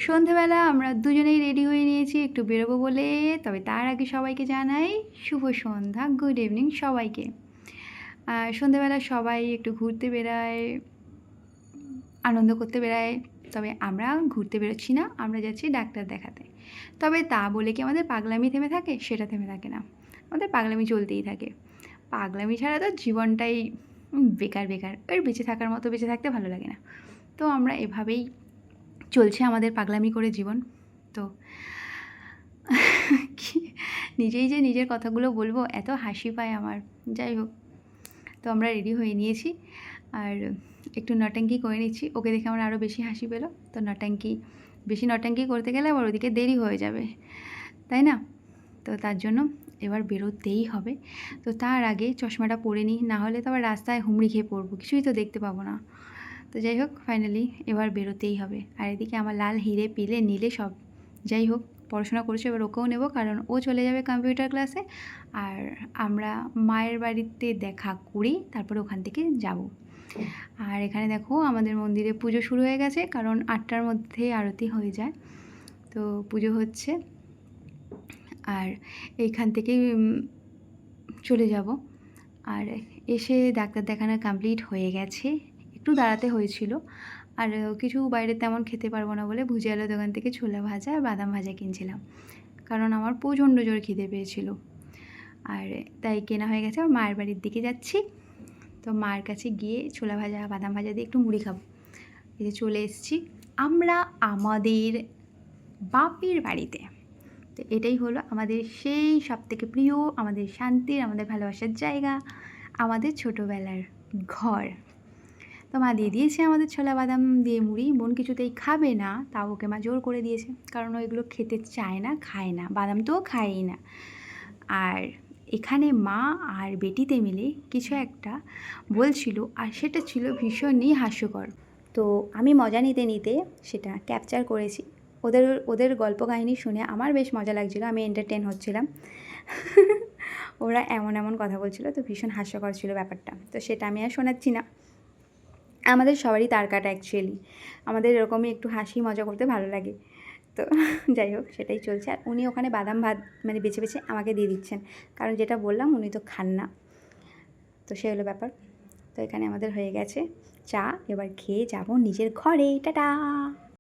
সন্ধেবেলা আমরা দুজনেই রেডি হয়ে নিয়েছি একটু বেরোবো বলে। তবে তার আগে সবাইকে জানাই শুভ সন্ধ্যা, গুড ইভিনিং সবাইকে। সন্ধেবেলা সবাই একটু ঘুরতে বেরায়, আনন্দ করতে বেরায়। তবে আমরা ঘুরতে বেরোচ্ছি না, আমরা যাচ্ছি ডাক্তার দেখাতে। তবে তা বলে কি আমাদের পাগলামি থেমে থাকে? সেটা থেমে থাকে না, আমাদের পাগলামি চলতেই থাকে। পাগলামি ছাড়া তো জীবনটাই বেকার বেকার, ওই বেঁচে থাকার মতো বেঁচে থাকতে ভালো লাগে না। তো আমরা এভাবেই চলছে আমাদের পাগলামি করে জীবন। তো নিজেই যে নিজের কথাগুলো বলবো, এত হাসি পায় আমার। যাই হোক, তো আমরা রেডি হয়ে নিয়েছি আর একটু নটাঙ্কি করে নিচ্ছি। ওকে দেখে আমার আরও বেশি হাসি পেলো। তো বেশি নটাঙ্কি করতে গেলে আবার ওদিকে দেরি হয়ে যাবে, তাই না? তো তার জন্য এবার বেরোতেই হবে। তো তার আগে চশমাটা পরে নিই, না হলে তো আবার রাস্তায় হুমড়ি খেয়ে পড়বো, কিছুই তো দেখতে পাবো না। তো যাই হোক, ফাইনালি এবার বেরোতেই হবে। আর এদিকে আমার লাল হিরে পিলে নীলে সব, যাই হোক, পড়াশোনা করেছে, এবার ওকেও নেব, কারণ ও চলে যাবে কম্পিউটার ক্লাসে। আর আমরা মায়ের বাড়িতে দেখা করি, তারপরে ওখান থেকে যাব। আর এখানে দেখো আমাদের মন্দিরে পুজো শুরু হয়ে গেছে, কারণ 8টার মধ্যে আরতি হয়ে যায়। তো পুজো হচ্ছে আর এইখান থেকেই চলে যাব। আর এসে ডাক্তার দেখানো কমপ্লিট হয়ে গেছে। একটু দাঁড়াতে হয়েছিল, আর কিছু বাইরে তেমন খেতে পারবো না বলে ভুজিয়ালার দোকান থেকে ছোলা ভাজা আর বাদাম ভাজা কিনছিলাম, কারণ আমার প্রচণ্ড জোর খিদে পেয়েছিল। আর তাই কেনা হয়ে গেছে। আর মায়ের বাড়ির দিকে যাচ্ছি, তো মায়ের কাছে গিয়ে ছোলা ভাজা বাদাম ভাজা দিয়ে একটু মুড়ি খাবো। এই যে চলে এসেছি আমরা আমাদের বাপের বাড়িতে। তো এটাই হলো আমাদের সেই সবথেকে প্রিয়, আমাদের শান্তির, আমাদের ভালোবাসার জায়গা, আমাদের ছোটোবেলার ঘর। তো মা দিয়ে দিয়েছে আমাদের ছোলা বাদাম দিয়ে মুড়ি। বোন কিছুতেই খাবে না, তাও ওকে মা জোর করে দিয়েছে, কারণ ও এগুলো খেতে চায় না, খায় না, বাদাম তো খায়ই না। আর এখানে মা আর বেটিতে মিলে কিছু একটা বলছিল, আর সেটা ছিল ভীষণই হাস্যকর। তো আমি মজা নিতে নিতে সেটা ক্যাপচার করেছি। ওদের ওদের গল্প কাহিনী শুনে আমার বেশ মজা লাগছিলো, আমি এন্টারটেন হচ্ছিলাম। ওরা এমন এমন কথা বলছিল, তো ভীষণ হাস্যকর ছিল ব্যাপারটা। তো সেটা আমি আর শোনাচ্ছি না। আমাদের সবারই তার কাটা অ্যাকচুয়ালি, আমাদের এরকমই একটু হাসি মজা করতে ভালো লাগে। তো যাই হোক, সেটাই চলছে। আর উনি ওখানে বাদাম ভাত মানে বেছে বেছে আমাকে দিয়ে দিচ্ছেন, কারণ যেটা বললাম উনি তো খান না। তো সে হলো ব্যাপার। তো এখানে আমাদের হয়ে গেছে চা, এবার খেয়ে যাব নিজের ঘরে। টাটা।